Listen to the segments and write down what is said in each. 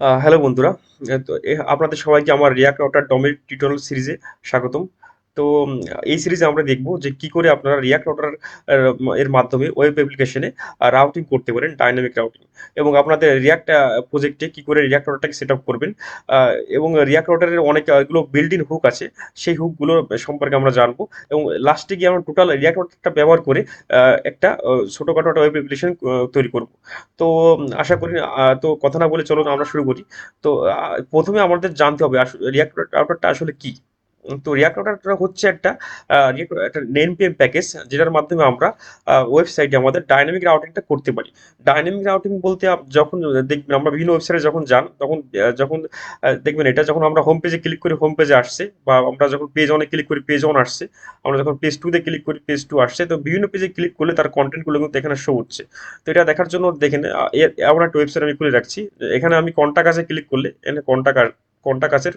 Hello বন্ধুরা। তো আপনাদের সবাইকে আমার রিয়াক্ট রাউটার ডমের টিউটোরিয়াল সিরিজে স্বাগতম। তো এই সিরিজে আমরা দেখব যে কি করে আপনারা রিয়াক্ট রাউটার এর মাধ্যমে ওয়েব অ্যাপ্লিকেশনে রাউটিং করতে পারেন, ডাইনামিক রাউটিং। এবং আপনাদের রিয়াক্ট প্রজেক্টে কি করে রিয়াক্ট রাউটারটাকে সেট আপ করবেন। এবং রিয়াক্ট রাউটারের অনেক এগুলো বিল্ট ইন হুক আছে, সেই হুকগুলো সম্পর্কে আমরা জানবো। এবং লাস্টে গিয়ে আমরা টোটাল রিয়াক্ট রাউটারটা ব্যবহার করে একটা ছোটোখাটো একটা ওয়েব অ্যাপ্লিকেশন তৈরি করব। তো আশা করি তো কথা না বলে চলুন আমরা শুরু করি। তো প্রথমে আমাদের জানতে হবে রিয়াক্ট রাউটারটা আসলে কি। তো রিয়াক্ট রাউটারটা হচ্ছে একটা এনপিএম প্যাকেজ, যেটার মাধ্যমে আমরা ওয়েবসাইটে আমাদের ডাইনামিক রাউটিংটা করতে পারি। ডাইনামিক রাউটিং বলতে যখন দেখবেন আমরা বিভিন্ন ওয়েবসাইটে যখন যান তখন দেখবেন এটা যখন আমরা হোম পেজে ক্লিক করি হোম পেজে আসছে, বা আমরা যখন পেজ অনে ক্লিক করি পেজ অন আসছে, আমরা যখন পেজ টু তে ক্লিক করি পেজ টু আসছে। তো বিভিন্ন পেজে ক্লিক করলে তার কন্টেন্টগুলো কিন্তু এখানে শো হচ্ছে। তো এটা দেখার জন্য দেখেন এমন একটা ওয়েবসাইট আমি খুলে রাখছি। এখানে আমি কন্টাক্ট কাছে ক্লিক করলে এখানে কন্টাক্ট কাছের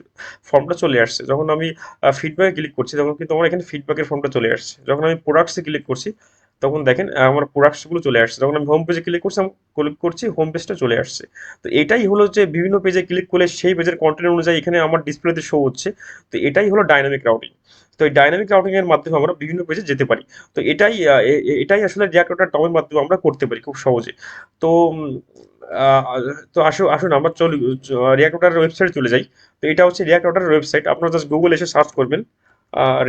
ফর্মটা চলে আসছে। যখন আমি ফিডব্যাকে ক্লিক করছি তখন কিন্তু আমার এখানে ফিডব্যাকের ফর্মটা চলে আসছে। যখন আমি প্রোডাক্টসে ক্লিক করছি তখন দেখেন আমার প্রোডাক্টসগুলো চলে আসছে। যখন আমি হোম পেজে ক্লিক করছি হোম পেজটা চলে আসছে। তো এটাই হলো যে বিভিন্ন পেজে ক্লিক করলে সেই পেজের কন্টেন্ট অনুযায়ী এখানে আমার ডিসপ্লেতে শো হচ্ছে। তো এটাই হলো ডাইনামিক রাউটিং। তো এই ডাইনামিক রাউটিং এর মাধ্যমে আমরা বিভিন্ন পেজে যেতে পারি। তো এটাই আসলে রিয়াক্ট রাউটার ডমের মাধ্যমে আমরা করতে পারি খুব সহজে। তো আহ, তো আসুন আমরা চলি, রিয়াক্ট রাউটারের ওয়েবসাইটে চলে যাই। তো এটা হচ্ছে রিয়াক্ট রাউটারের ওয়েবসাইট। আপনারা জাস্ট গুগল এসে সার্চ করবেন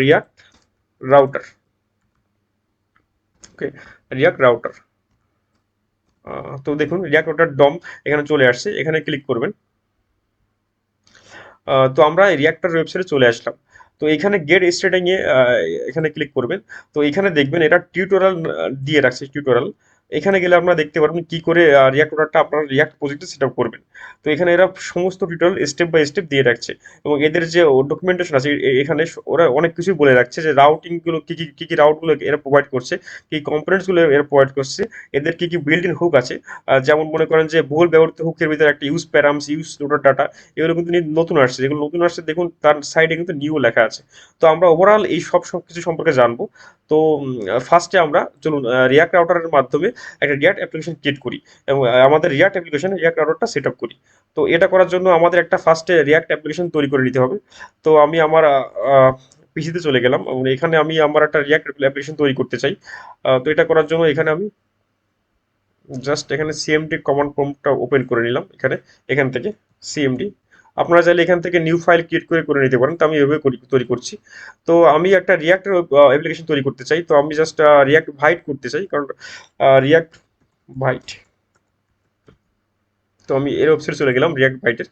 রিয়াক্ট রাউটার। ওকে, রিয়াক্ট রাউটার। তো দেখুন রিয়াক্ট রাউটার ডম এখানে চলে আসছে, এখানে ক্লিক করবেন। তো আমরা রিয়াক্টর ওয়েবসাইটে চলে আসলাম। তো এখানে গেট স্টার্টিং এ এখানে ক্লিক করবেন। তো এখানে দেখবেন এটা টিউটোরিয়াল দিয়ে রাখছে, টিউটোরিয়াল। এখানে গেলে আপনারা দেখতে পারবেন কি করে রিয়াক্টরটা আপনার রিয়াক্ট প্রজেক্টে সেট আপ করবেন। তো এখানে এরা সমস্ত টিউটোরিয়াল স্টেপ বাই স্টেপ দিয়ে রাখছে। এবং এদের যে ডকুমেন্টেশন আছে এখানে ওরা অনেক কিছুই বলে রাখছে যে রাউটিং গুলো কি কি রাউট গুলো এরা প্রোভাইড করছে, কি কম্পোনেন্টস গুলো এরা প্রোভাইড করছে, এদের কি কি বিল্ট ইন হুক আছে। যেমন মনে করেন যে বহুল ব্যবহৃত হুকের ভিতরে একটা use params, use loader data, এগুলো কিন্তু নতুন আসছে। যেগুলো নতুন আসছে দেখুন তার সাইডে কিন্তু নিউ লেখা আছে। তো আমরা ওভারঅল এই সব কিছু সম্পর্কে জানবো। তো ফার্স্টে আমরা চলুন রিয়াক্ট রাউটারের মাধ্যমে একটা রিয়াক্ট অ্যাপ্লিকেশন ক্রিয়েট করি এবং আমাদের রিয়াক্ট অ্যাপ্লিকেশন রিয়াক্ট রাউটারটা সেট আপ করি। তো এটা করার জন্য আমাদের একটা ফার্স্টে রিয়াক্ট অ্যাপ্লিকেশন তৈরি করে নিতে হবে। তো আমি আমার পিসিতে চলে গেলাম এবং এখানে আমি আমার একটা রিয়াক্ট অ্যাপ্লিকেশন তৈরি করতে চাই। তো এটা করার জন্য এখানে আমি জাস্ট এখানে সিএমডি কমান্ড প্রম্পটটা ওপেন করে নিলাম। এখান থেকে সিএমডি, আপনারা চাইলে এখান থেকে নিউ ফাইল ক্রিয়েট করে নিতে পারেন। তো আমি এভাবে তৈরি করছি। তো আমি একটা রিয়াক্ট অ্যাপ্লিকেশন তৈরি করতে চাই। তো আমি জাস্ট রিয়াক্ট ভাইট করতে চাই, কারণ রিয়াক্ট ভাইট। তো আমি এর ওয়েবসাইটে চলে গেলাম রিয়াক্ট ভাইটের।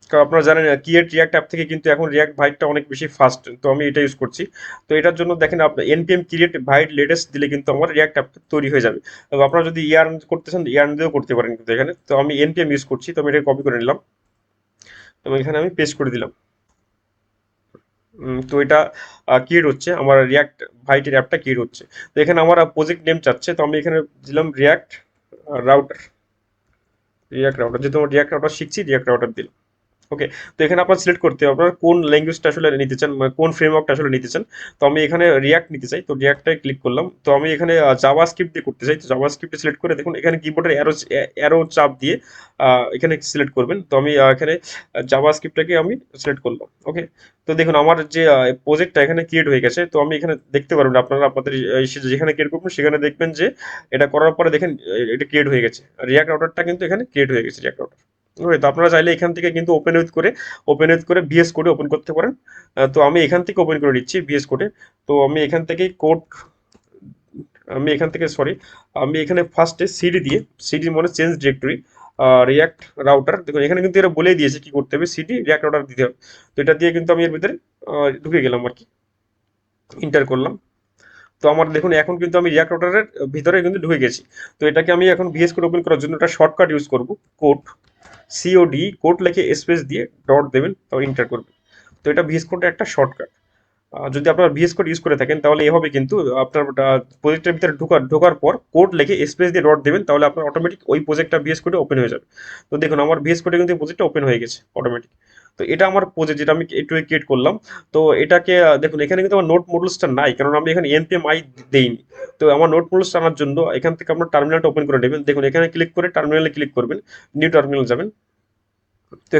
কারণ আপনারা জানেন ক্রিয়েট রিয়াক্ট অ্যাপ থেকে কিন্তু এখন রিয়াক্ট ভাইটটা অনেক বেশি ফাস্ট। তো আমি এটা ইউজ করছি। তো এটার জন্য দেখেন আপনার এনপিএম ক্রিয়েট ভাইট লেটেস্ট দিলে কিন্তু আমার রিয়াক্ট অ্যাপটা তৈরি হয়ে যাবে। এবং আপনারা যদি ইয়ার্ন করতে চান ইয়ার্ন দিয়েও করতে পারেন কিন্তু এখানে। তো আমি এনপিএম ইউজ করছি, তো আমি এটা কপি করে নিলাম এবং এখানে আমি পেস্ট করে দিলাম। তো এটা ক্রিয়েট হচ্ছে, আমার রিয়াক্ট ভাইটের অ্যাপটা ক্রিয়েট হচ্ছে। তো এখানে আমার প্রজেক্ট নেম চাচ্ছে, তো আমি এখানে দিলাম রিয়াক্ট রাউটার। রিয়াক্ট রাউটার, যেহেতু আমার রিয়াক্ট রাউটার শিখছি রিয়াক্ট রাউটার দিলাম। ওকে। তো এখানে আপনার সিলেক্ট করতে হবে আপনার কোন ল্যাঙ্গুয়েজটা আসলে নিতে চান, মানে কোন ফ্রেমওয়ার্কটা আসলে নিতে চান। তো আমি এখানে রিয়াক্ট নিতে চাই, তো রিয়াক্টটাই ক্লিক করলাম। তো আমি এখানে জাভা স্ক্রিপ্ট দিয়ে করতে চাই, তো জাভা স্ক্রিপ্টে সিলেক্ট করে দেখুন এখানে কিবোর্ডের অ্যারো চাপ দিয়ে এখানে সিলেক্ট করবেন। তো আমি এখানে জাভা স্ক্রিপ্টটাকে আমি সিলেক্ট করলাম। ওকে। তো দেখুন আমার যে প্রজেক্টটা এখানে ক্রিয়েট হয়ে গেছে। তো আমি এখানে দেখতে পারবেন, আপনারা আপনাদের যেখানে ক্রিয়েট করবেন সেখানে দেখবেন যে এটা করার পরে দেখেন এটা ক্রিয়েট হয়ে গেছে। রিয়াক্ট রাউটারটা কিন্তু এখানে ক্রিয়েট হয়ে গেছে, রিয়াক্ট রাউটার। ওকে। তো আপনারা চাইলে এখান থেকে কিন্তু ওপেন উইথ করে ভিএস কোডে ওপেন করতে পারেন। তো আমি এখান থেকে ওপেন করে নিচ্ছি ভিএস কোডে। তো আমি এখান থেকে কোড, আমি এখান থেকে সরি, আমি এখানে ফার্স্টে সিডি দিয়ে, সিডি মানে চেঞ্জ ডিরেক্টরি রিয়াক্ট রাউটার। দেখুন এখানে কিন্তু এরা বলেই দিয়েছে কি করতে হবে, সিডি রিয়াক্ট রাউটার দিতে হবে। তো এটা দিয়ে কিন্তু আমি এর ভিতরে ঢুকে গেলাম আর কি, ইন্টার করলাম। তো আমার দেখুন এখন কিন্তু আমি রিয়াক্ট রাউটারের ভিতরে কিন্তু ঢুকে গেছি। তো এটাকে আমি এখন ভিএস কোড ওপেন করার জন্য একটা শর্টকাট ইউজ করব, কোড, সিওডি, কোড লিখে স্পেস দিয়ে ডট দেবেন, তারপর ইন্টার করবেন। তো এটা ভিএস কোডের একটা শর্টকাট। যদি আপনার ভিএস কোড ইউজ করে থাকেন তাহলে এভাবে কিন্তু আপনার প্রজেক্টের ভিতরে ঢোকার পর কোড লিখে স্পেস দিয়ে ডট দেবেন, তাহলে আপনার অটোমেটিক ওই প্রজেক্টটা ভিএস কোডে ওপেন হয়ে যাবে। তো দেখুন আমার ভিএস কোডে কিন্তু প্রজেক্টটা ওপেন হয়ে গেছে অটোমেটিক। তো এটা আমার প্রজেক্ট যেটা আমি একটু ক্রিয়েট করলাম। তো এটাকে দেখুন এখানে কিন্তু আমার নোট মডুলসটা নাই, কারণ আমি এখানে এনপিএম আই দেইনি। তো আমার নোট মডুলস আনার জন্য এখান থেকে আপনার টার্মিনালটা ওপেন করে নেবেন। দেখুন এখানে ক্লিক করে টার্মিনালে ক্লিক করবেন, নিউ টার্মিনাল যাবেন। তো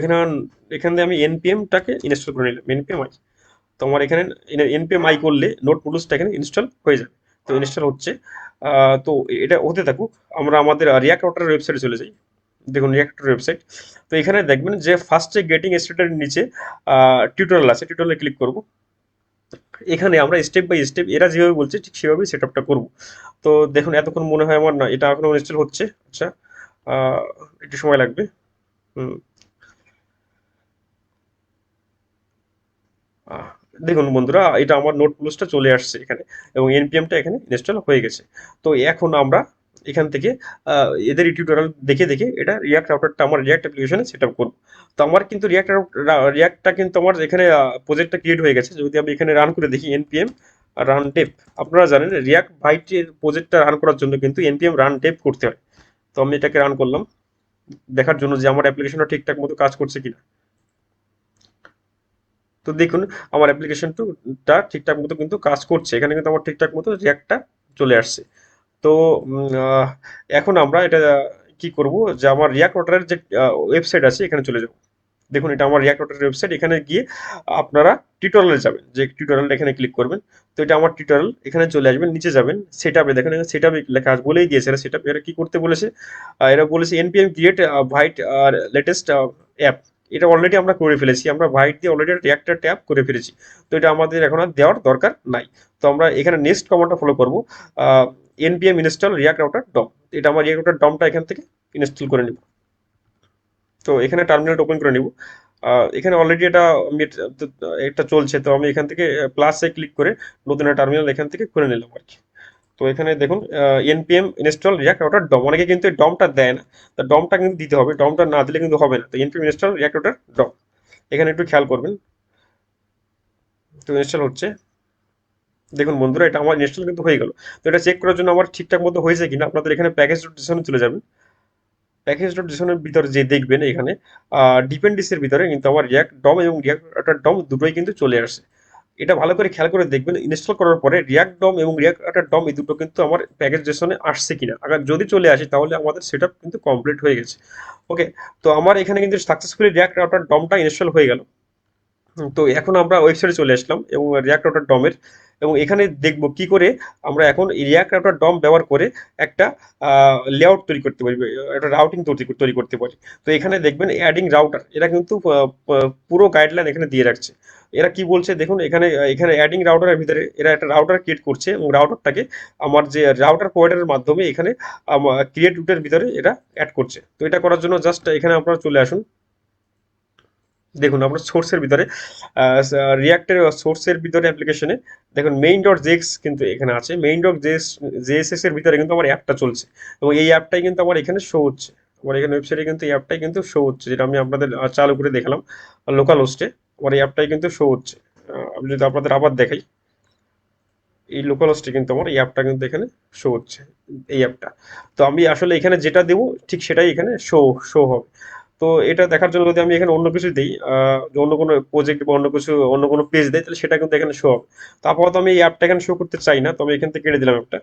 এখান দিয়ে আমি npm-টাকে ইনস্টল করে নিলাম, npm-i। তো আমার এখানে npm-i করলে নোড মডুলসটা এখানে ইনস্টল হয়ে যাবে। তো ইনস্টল হচ্ছে। তো এটা হতে থাকুক, আমরা আমাদের রিয়াক্ট রাউটারের ওয়েবসাইটে চলে যাই। দেখুন রিয়াক্টের ওয়েবসাইট। তো এখানে দেখবেন যে ফার্স্টে গেটিং স্টার্টের নিচে টিউটোরিয়াল আছে, টিউটোরিয়ালে ক্লিক করব। এখানে আমরা স্টেপ বাই স্টেপ এরা যেভাবে বলছে ঠিক সেভাবেই সেট আপটা করবো। তো দেখুন এতক্ষণ মনে হয় আমার না এটা এখনো ইনস্টল হচ্ছে। আচ্ছা, আহ, একটু সময় লাগবে। হুম, আহ, দেখুন বন্ধুরা, এটা আমার নোট প্লসটা চলে আসছে এখানে, এবং এনপিএমটা এখানে ইনস্টল হয়ে গেছে। তো এখন আমরা এখান থেকে এদের টিউটোরিয়াল দেখে দেখে এটা রিয়াক্ট রাউটারটা আমার রিয়াক্ট অ্যাপ্লিকেশনে সেট আপ করবো। তো আমার কিন্তু রিয়াক্টটা কিন্তু আমার এখানে প্রজেক্টটা ক্রিয়েট হয়ে গেছে। যদি আমি এখানে রান করে দেখি এনপিএম রান ডেভ, আপনারা জানেন রিয়াক্ট ভাইটের প্রজেক্টটা রান করার জন্য কিন্তু এনপিএম রান ডেভ করতে হয়। তো আমি এটাকে রান করলাম দেখার জন্য যে আমার অ্যাপ্লিকেশনটা ঠিকঠাক মতো কাজ করছে কিনা। তো দেখুন আমার অ্যাপ্লিকেশনটা ঠিকঠাক মতো কিন্তু কাজ করছে, এখানে কিন্তু আমার ঠিকঠাক মতো রিয়াক্টটা চলে আসছে। তো এখন আমরা এটা কি করব, যে আমার রিয়াক্ট ওয়াটারের যে ওয়েবসাইট আছে এখানে চলে যাব। দেখুন এটা আমার রিয়াক্ট ওয়াটারের ওয়েবসাইট, এখানে গিয়ে আপনারা টিউটোরিয়ালে যাবেন, যে টিউটোরিয়ালটা এখানে ক্লিক করবেন। তো এটা আমার টিউটোরিয়াল, এখানে চলে আসবেন, নিচে যাবেন সেট আপে, দেখেন সেট আপে লেখা আছে, বলেই দিয়েছে এরা সেট আপ। এরা কি করতে বলেছে, এরা বলেছে npm create white latest app. এটা অলরেডি আমরা করে ফেলেছি, আমরা ভাইট দিয়ে অলরেডি রিয়াক্টার ট্যাপ করে ফেলেছি। তো এটা আমাদের এখন আর দেওয়ার দরকার নাই। তো আমরা এখানে নেক্সট কমান্ডটা ফলো করবো, npm ইনস্টল রিয়াক্ট রাউটার ডম। এটা আমার রিয়াক্ট রাউটার ডমটা এখান থেকে ইনস্টল করে নিব। তো এখানে টার্মিনালটা ওপেন করে নিব। এখানে অলরেডি এটা চলছে, তো আমি এখান থেকে প্লাসে ক্লিক করে নতুন একটা টার্মিনাল এখান থেকে খুলে নিলাম আর কি। তো এখানে দেখুন npm ইনস্টল রিয়াক্ট রাউটার ডম, অনেকে কিন্তু এই ডমটা দেয় না। তো ডমটা কিন্তু দিতে হবে, ডমটা না দিলে কিন্তু হবে না। তো npm ইনস্টল রিয়াক্ট রাউটার ডম, এখানে একটু খেয়াল করবেন। তো ইনস্টল হচ্ছে। দেখুন বন্ধুরা এটা আমার ইনস্টল কিন্তু হয়ে গেল। তো এটা চেক করার জন্য আমার ঠিকঠাক মতো হয়েছে কিনা, আপনাদের এখানে প্যাকেজ ডেসক্রিপশনে চলে যাবেন। প্যাকেজ ডট জেসনের ভিতরে যে দেখবেন এখানে ডিপেন্ডেন্সির ভিতরে কিন্তু আমার রিয়াক্ট ডম এবং রিয়াক্ট ডম দুটোই কিন্তু চলে আসে। এটা ভালো করে খেয়াল করে দেখবেন, ইনস্টল করার পরে রিয়াক্ট ডম এবং রিয়াক্ট ডম এই দুটো কিন্তু আমার প্যাকেজ জেসনে আসছে কিনা। আবার যদি চলে আসে তাহলে আমাদের সেটআপ কিন্তু কমপ্লিট হয়ে গেছে। ওকে, তো আমার এখানে কিন্তু সাকসেসফুলি রিয়াক্ট ডমটা ইনস্টল হয়ে গেল। তো এখন আমরা ওয়েবসাইটে চলে আসলাম এবং রিয়াক্ট রাউটার ডমের, এবং এখানে দেখব কি করে আমরা এখন রিয়াক্ট রাউটার ডম ব্যবহার করে একটা লেআউট তৈরি করতে পারি, একটা রাউটিং তৈরি করতে পারি। তো এখানে দেখবেন অ্যাডিং রাউটার, এরা কিন্তু পুরো গাইডলাইন এখানে দিয়ে রাখছে। এরা কি বলছে দেখুন, এখানে এখানে অ্যাডিং রাউটারের ভিতরে এরা একটা রাউটার ক্রিয়েট করছে, এবং রাউটারটাকে আমার যে রাউটার প্রোভাইডারের মাধ্যমে এখানে ক্রিয়েট রুটের ভিতরে এরা অ্যাড করছে। তো এটা করার জন্য জাস্ট এখানে আপনারা চলে আসুন। দেখুন আমরা সোর্সের ভিতরে রিয়াক্টের সোর্সের ভিতরে অ্যাপ্লিকেশনে দেখুন মেইন ডট জেএক্স কিন্তু এখানে আছে, মেইন ডট জেএসএস এর ভিতরে কিন্তু আমার অ্যাপটা চলছে, এবং এই অ্যাপটাই কিন্তু আমার এখানে শো হচ্ছে। আমার এখানে ওয়েবসাইটে কিন্তু এই অ্যাপটাই কিন্তু শো হচ্ছে, যেটা আমি আপনাদের চালু করে দেখালাম লোকাল হোস্টে। আমার এই অ্যাপটাই কিন্তু শো হচ্ছে। আমি যদি আপনাদের আবার দেখাই, এই লোকাল হোস্টে কিন্তু আমার এই অ্যাপটা কিন্তু এখানে শো হচ্ছে, এই অ্যাপটা। তো আমি আসলে এখানে যেটা দেবো ঠিক সেটাই এখানে শো শো হবে। তো এটা দেখার জন্য যদি আমি এখানে অন্য কিছু দিই, যে অন্য কোনো প্রজেক্ট বা অন্য কিছু অন্য কোনো পেজ দেয়, তাহলে সেটা কিন্তু এখানে শো হবে। তো আপাতত আমি এই অ্যাপটা এখানে শো করতে চাই না, তো আমি এখান থেকে কেটে দিলাম অ্যাপটা।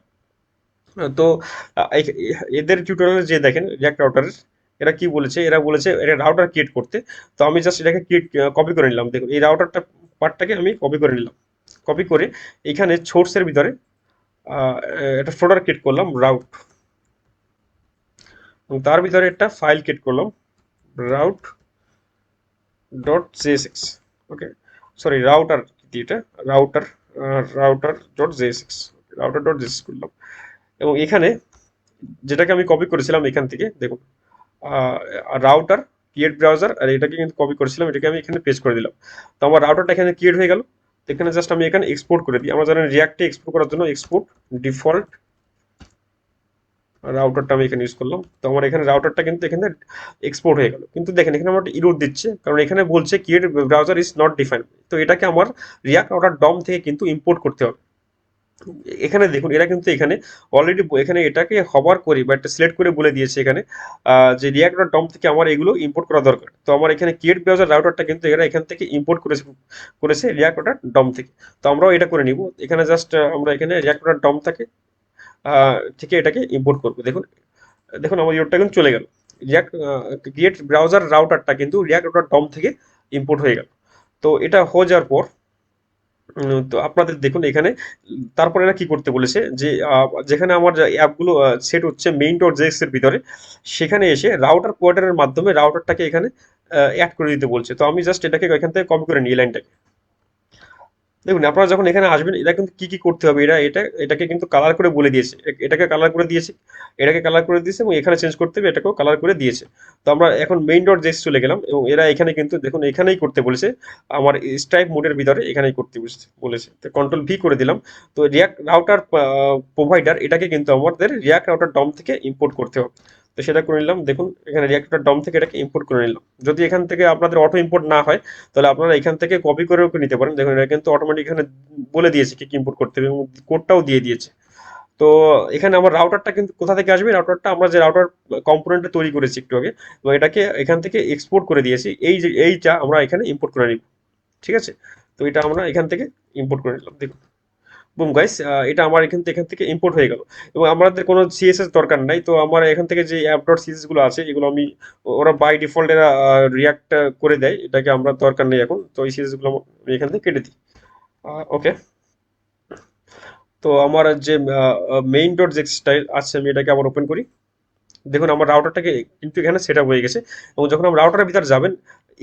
তো এদের টিউটোরিয়ালে যে দেখেন রিয়াক্ট রাউটারের, এরা কি বলেছে, এরা বলেছে এটা রাউটার ক্রিয়েট করতে। তো আমি জাস্ট এটাকে কপি করে নিলাম। দেখুন এই রাউটারটা পার্টটাকে আমি কপি করে নিলাম। কপি করে এখানে সোর্সের ভিতরে একটা ফোল্ডার ক্রিয়েট করলাম রাউট, এবং তার ভিতরে একটা ফাইল ক্রিয়েট করলাম রাউট ডট জেএসএক্স। ওকে, সরি রাউটার, এটা router router dot JSX, router dot JSX করলাম। এবং এখানে যেটাকে আমি কপি করেছিলাম এখান থেকে দেখুন রাউটার ক্রিয়েট ব্রাউজার, আর এটাকে কিন্তু কপি করেছিলাম, এটাকে আমি এখানে পেস্ট করে দিলাম। তো আমার রাউটারটা এখানে ক্রিয়েট হয়ে গেল। তো এখানে জাস্ট আমি এখানে এক্সপোর্ট করে দিই। আমরা জানেন রিয়াক্টে এক্সপোর্ট করার জন্য এক্সপোর্ট ডিফল্ট রাউটারটা আমি এখানে ইউজ করলাম। তো আমার এখানে রাউটারটা কিন্তু এখানে এক্সপোর্ট হয়ে গেল, কিন্তু দেখেন এখানে আমার ইরর দিচ্ছে, কারণ এখানে বলছে create browser is not defined. তো এটাকে আমার রিয়াক্ট রাউটার ডম থেকে কিন্তু ইম্পোর্ট করতে হবে। এখানে দেখুন এরা কিন্তু এখানে অলরেডি এখানে এটাকে হবার করে বা একটা সিলেক্ট করে বলে দিয়েছে এখানে যে রিয়াক্ট ডট ডম থেকে আমার এগুলো ইম্পোর্ট করা দরকার। তো আমার এখানে ক্রিয়েট ব্রাউজার রাউটারটা কিন্তু এরা এখান থেকে ইম্পোর্ট করেছে রিয়াক্ট ডট ডম থেকে। তো আমরাও এটা করে নিব। এখানে জাস্ট আমরা এখানে রিয়াক্ট ডট ডম থেকে এটাকে ইম্পোর্ট করবো। দেখুন দেখুন আমার ইউরটা কিন্তু চলে গেল। রিয়াক্ট ক্রিয়েট ব্রাউজার রাউটারটা কিন্তু রিয়াক্ট রাউটার ডম থেকে ইম্পোর্ট হয়ে গেল। তো এটা হয়ে যাওয়ার পর তো আপনাদের দেখুন এখানে তারপরে এরা কি করতে বলেছে যে যেখানে আমার অ্যাপগুলো সেট হচ্ছে মেইন ডট জেএক্স এর ভিতরে, সেখানে এসে রাউটার কোয়ার্টারের মাধ্যমে রাউটারটাকে এখানে অ্যাড করে দিতে বলছে। তো আমি জাস্ট এটাকে এখান থেকে কপি করে নিই, এই লাইনটাকে। দেখুন আপনারা যখন এখানে আসবেন, এটা কিন্তু কি কি করতে হবে, এটাকে কিন্তু কালার করে বলে দিয়েছে, এটাকে কালার করে দিয়েছে, এটাকে কালার করে দিয়েছে, এবং এখানে চেঞ্জ করতে হবে, এটাকেও কালার করে দিয়েছে। তো আমরা এখন মেইন ডট জেস চলে গেলাম, এবং এরা এখানে কিন্তু দেখুন এখানেই করতে বলেছে, আমার স্ট্রাইপ মোডের ভিতরে এখানেই করতে বলেছে। তো কন্ট্রোল ভি করে দিলাম। তো রিয়াক্ট রাউটার প্রোভাইডার এটাকে কিন্তু আমাদের রিয়াক্ট রাউটার ডম থেকে ইম্পোর্ট করতে হবে। তো সেটা করে নিলাম, দেখুন এখানে রিয়াক্ট রাউটার ডম থেকে এটাকে ইম্পোর্ট করে নিলাম। যদি এখান থেকে আপনাদের অটো ইম্পোর্ট না হয়, তাহলে আপনারা এখান থেকে কপি করেও নিতে পারেন। দেখুন এটা কিন্তু অটোমেটিক এখানে বলে দিয়েছে কি কি ইম্পোর্ট করতে হবে, এবং কোডটাও দিয়ে দিয়েছে। তো এখানে আমার রাউটারটা কিন্তু কোথা থেকে আসবে, রাউটারটা আমরা যে রাউটার কম্পোনেন্টটা তৈরি করেছি একটু আগে, এবং এটাকে এখান থেকে এক্সপোর্ট করে দিয়েছি, এই যে এইটা আমরা এখানে ইম্পোর্ট করে নিব। ঠিক আছে, তো এটা আমরা এখান থেকে ইম্পোর্ট করে নিলাম, দেখুন বুম গাইস, এটা আমার এখান থেকে ইম্পোর্ট হয়ে গেল। এবং আমাদের কোনো সিএসএস দরকার নাই। তো আমার এখান থেকে যে অ্যাপ ডট সিএসএস গুলো আছে, এগুলো আমি, ওরা বাই ডিফল্ট এরা রিয়াক্ট করে দেয়, এটাকে আমরা দরকার নেই এখন। তো এই সিএসএস গুলো আমি এখান থেকে কেটে দিই। ওকে, তো আমার যে মেইন ডট জেক্স স্টাইল আছে, আমি এটাকে আবার ওপেন করি। দেখুন আমার রাউটারটাকে কিন্তু এখানে সেট আপ হয়ে গেছে। এবং যখন আমরা রাউটারের ভিতরে যাবেন,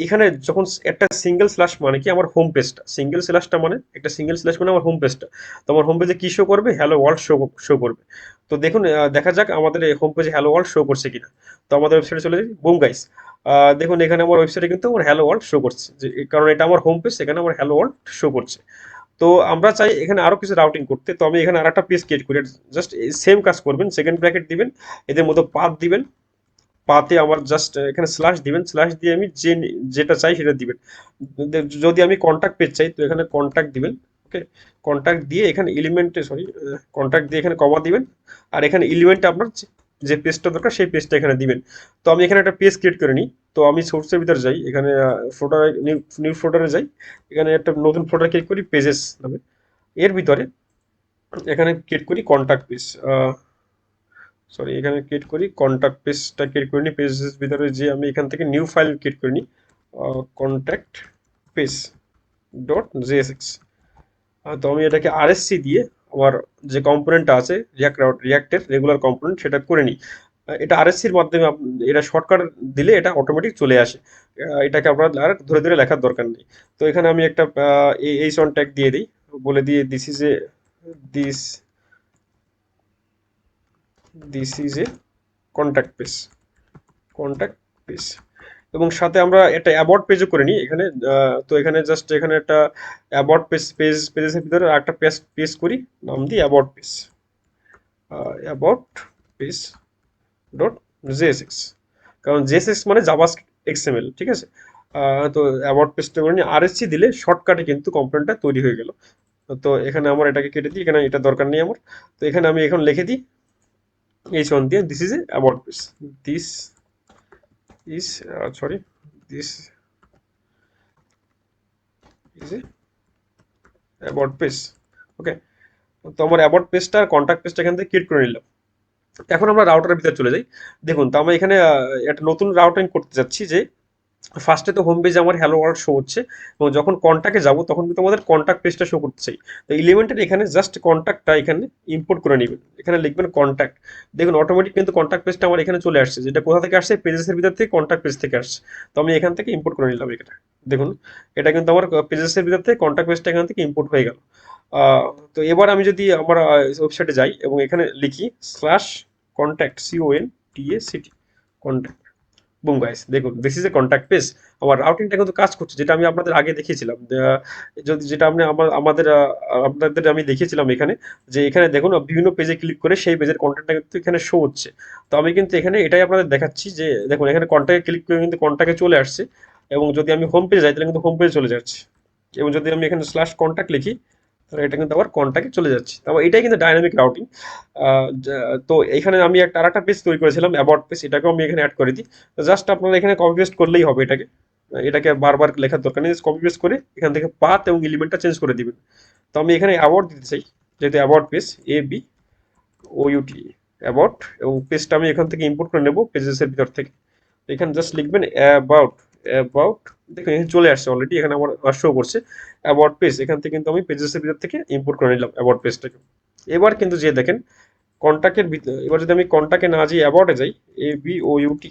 এখানে যখন একটা সিঙ্গেল স্ল্যাশ মানে কি, আমার হোম পেজটা, সিঙ্গেল স্ল্যাশটা মানে একটা সিঙ্গেল স্ল্যাশ মানে আমার হোম পেজটা। তো আমার হোম পেজে কি শো করবে, হ্যালো ওয়ার্ল্ড শো করবে। তো দেখুন দেখা যাক আমাদের হোম পেজে হ্যালো ওয়ার্ল্ড শো করছে কিনা। তো আমাদের ওয়েবসাইটে চলে যাই, বুম গাইস, দেখুন এখানে আমার ওয়েবসাইটে কিন্তু আমার হ্যালো ওয়ার্ল্ড শো করছে, যে কারণ এটা আমার হোম পেজ, সেখানে আমার হ্যালো ওয়ার্ল্ড শো করছে। তো আমরা চাই এখানে আরো কিছু রাউটিং করতে। তো আমি এখানে আরেকটা পেজ ক্রিয়েট করি, জাস্ট সেম কাজ করবেন, সেকেন্ড ব্র্যাকেট দিবেন, এদের মতো পাথ দিবেন, পাতে আমার জাস্ট এখানে স্ল্যাশ দিবেন, স্ল্যাশ দিয়ে আমি যেটা চাই সেটা দিবেন। যদি আমি কন্টাক্ট পেজ চাই, তো এখানে কন্টাক্ট দিবেন। ওকে, কন্টাক্ট দিয়ে এখানে এলিমেন্টে, সরি, কন্টাক্ট দিয়ে এখানে কমা দিবেন। আর এখানে এলিমেন্টে আপনার যে পেজটা দরকার সেই পেজটা এখানে দিবেন। তো আমি এখানে একটা পেজ ক্রিয়েট করে নিই। তো আমি সোর্সের ভিতরে যাই, এখানে ফোল্ডার, নিউ ফোল্ডারে যাই, এখানে একটা নতুন ফোল্ডার ক্রিয়েট করি পেজেস নামে। এর ভিতরে এখানে ক্রিয়েট করি কন্টাক্ট পেজ, সরি, এখানে ক্রিয়েট করি কন্টাক্ট পেজটা ক্রিয়েট করে নিই। পেজের ভিতরে যে আমি এখান থেকে নিউ ফাইল ক্রিয়েট করে নিই, কন্ট্যাক্ট পেজ ডট জেএসএক্স। তো আমি এটাকে আরএসসি দিয়ে আমার যে কম্পোনেন্টটা আছে রিয়াক্টের রেগুলার কম্পোনেন্ট, সেটা করে নিই। এটা আরএসসির মাধ্যমে এটা শর্টকাট দিলে এটা অটোমেটিক চলে আসে। এটাকে আপনার আর ধরে ধরে লেখার দরকার নেই। তো এখানে আমি একটা এইচ অন ট্যাগ দিয়ে দিই, বলে দিয়ে this this is a contact page, contact page. এবং সাথে আমরা একটা অ্যাবাউট পেজও করে নিই এখানে। তো এখানে জাস্ট এখানে একটা অ্যাবাউট পেজের ভিতরে একটা পেজ করি, নাম দিই about page, about page dot JSX, কারণ জেএসএক্স মানে জাভাস্ক্রিপ্ট এক্সএমএল, ঠিক আছে। তো অ্যাবাউট পেজটা করে নিই, আরএসসি দিলে শর্টকাটে কিন্তু কম্পোনেন্টটা তৈরি হয়ে গেল। তো এখানে আমার এটাকে কেটে দিই, এখানে এটা দরকার নেই আমার। তো এখানে আমি এখন লিখে দিই এইচ ওয়ান দিয়ে, this is a about page, this is, sorry, this is a about page. Okay, তো আমার অ্যাবাউট পেজটা আর কন্ট্যাক্ট পেজটা এখান থেকে ক্রিয়েট করে নিলাম। এখন আমরা রাউটারের ভিতরে চলে যাই। দেখুন তো আমরা এখানে একটা নতুন রাউটিং করতে যাচ্ছি, যে ফার্স্টে তো হোম পেজে আমার হ্যালো ওয়ার্ল্ড শো হচ্ছে, এবং যখন কন্ট্যাক্টে যাব তখন কিন্তু আমাদের কন্ট্যাক্ট পেজটা শো করতে চাই। তো এলিমেন্টের এখানে জাস্ট কন্ট্যাক্টটা এখানে ইম্পোর্ট করে নেবেন, এখানে লিখবেন কন্ট্যাক্ট। দেখুন অটোমেটিক কিন্তু কন্ট্যাক্ট পেজটা আমার এখানে চলে আসছে, যেটা কোথা থেকে আসছে, পেজেসের ভিতর থেকে, কন্ট্যাক্ট পেজ থেকে আসছে। তো আমি এখান থেকে ইম্পোর্ট করে নিলাম এটা। দেখুন এটা কিন্তু আমার পেজেসের ভিতর থেকে কন্ট্যাক্ট পেজটা এখান থেকে ইম্পোর্ট হয়ে গেল। তো এবার আমি যদি আমার ওয়েবসাইটে যাই এবং এখানে লিখি slash contact, CONTACT contact, boom guys, দেখুন this is a contact page. আমার রাউটিংটা কিন্তু কাজ করছে, যেটা আমি আপনাদের আগে দেখিয়েছিলাম। যদি যেটা আপনি আপনাদের আমি দেখিয়েছিলাম এখানে, যে এখানে দেখুন বিভিন্ন পেজে ক্লিক করে সেই পেজের কন্টেন্টটা কিন্তু এখানে শো হচ্ছে। তো আমি কিন্তু এখানে এটাই আপনাদের দেখাচ্ছি, যে দেখুন এখানে কন্ট্যাক্টে ক্লিক করে কিন্তু কন্ট্যাক্টে চলে আসছে। এবং যদি আমি হোম পেজে যাই, তাহলে কিন্তু হোম পেজে চলে যাচ্ছে। এবং যদি আমি এখানে স্ল্যাশ কন্ট্যাক্ট লিখি, তাহলে এটা কিন্তু আবার কন্ট্যাক্টে চলে যাচ্ছে। তারপর এটাই কিন্তু ডাইনামিক রাউটিং। তো এখানে আমি একটা আরেকটা পেজ তৈরি করেছিলাম অ্যাবাউট পেজ, এটাকেও আমি এখানে অ্যাড করে দিই। জাস্ট আপনারা এখানে কপি পেস্ট করলেই হবে এটাকে বারবার লেখার দরকার নেই, কপি পেস্ট করে এখান থেকে পাথ এবং এলিমেন্টটা চেঞ্জ করে দিবেন। তো আমি এখানে অ্যাবাউট দিতে চাই, যেহেতু অ্যাবাউট পেজ, ABOUT অ্যাবাউট, এবং পেজটা আমি এখান থেকে ইম্পোর্ট করে নেব পেজেসের ভিতর থেকে। এখানে জাস্ট লিখবেন অ্যাবাউট, অ্যাবাউট, দেখুন এখানে চলে আসছে অলরেডি, এখানে আমার শো করছে অ্যাবাউট পেজ। এখান থেকে কিন্তু আমি পেজেসের ভিতর থেকে ইম্পোর্ট করে নিলাম অ্যাবাউট পেজটাকে। এবার কিন্তু যে দেখেন কন্টাক্টের ভিতরে, এবার যদি আমি কন্টাক্টে না যাই অ্যাবাউটে যাই, ABOUT,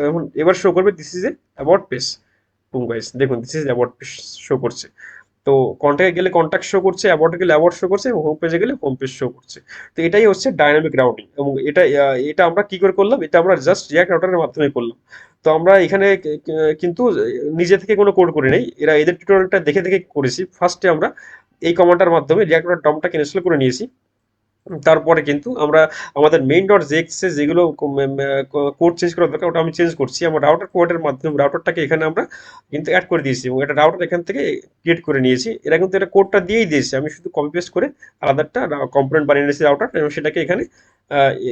এখন এবার শো করবে this is a about page. Boom guys, দেখুন this is about page show করছে। তো কন্টাক্টে গেলে কন্টাক্ট শো করছে, অ্যাবাউটে গেলে অ্যাবাউট শো করছে, এবং হোম পেজে গেলে হোম পেজ শো করছে। তো এটাই হচ্ছে ডাইনামিক রাউটিং, এবং এটা আমরা কি করে করলাম, এটা আমরা জাস্ট রিয়াক্ট রাউটারের মাধ্যমে করলাম। তো আমরা এখানে কিন্তু নিজে থেকে কোনো কোড করি নাই, এদের টিউটোরিয়ালটা দেখে দেখে করেছি। ফার্স্টে আমরা এই কমান্ডটার মাধ্যমে রিয়াক্ট রাউটার ডমটাকে ইনস্টল করে নিয়েছি। তারপরে কিন্তু আমরা আমাদের মেইন ডট জেএক্সে যেগুলো কোড চেঞ্জ করা দরকার, ওটা আমি চেঞ্জ করছি আমার রাউটার কোডের মাধ্যমে। রাউটারটাকে এখানে আমরা কিন্তু অ্যাড করে দিয়েছি, এবং এটা রাউটার এখান থেকে ক্রিয়েট করে নিয়েছি। এরা কিন্তু এটা কোডটা দিয়েই দিয়েছে, আমি শুধু কপি পেস্ট করে আলাদা একটা কম্পোনেন্ট বানিয়ে নিয়েছি রাউটার, এবং সেটাকে এখানে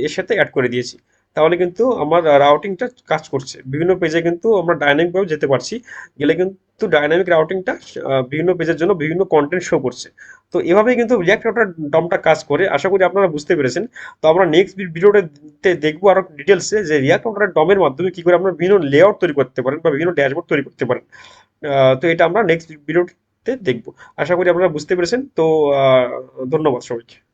এর সাথে অ্যাড করে দিয়েছি। তাহলে কিন্তু আমার রাউটিংটা কাজ করছে। বিভিন্ন পেজে কিন্তু আমরা ডাইনামিকভাবে যেতে পারছি। গেলে কিন্তু ডাইনামিক রাউটিংটা বিভিন্ন পেজের জন্য বিভিন্ন কন্টেন্ট শো করছে। তো এভাবেই কিন্তু রিয়াক্ট রাউটার ডমটা কাজ করে। আশা করি আপনারা বুঝতে পেরেছেন। তো আমরা নেক্সট ভিডিওতে দেখবো আরো ডিটেলসে যে রিয়াক্ট রাউটার ডমের মাধ্যমে কি করে আপনারা বিভিন্ন লেআউট তৈরি করতে পারেন বা বিভিন্ন ড্যাশবোর্ড তৈরি করতে পারেন। তো এটা আমরা নেক্সট ভিডিওতে দেখবো। আশা করি আপনারা বুঝতে পেরেছেন। তো ধন্যবাদ সবাইকে।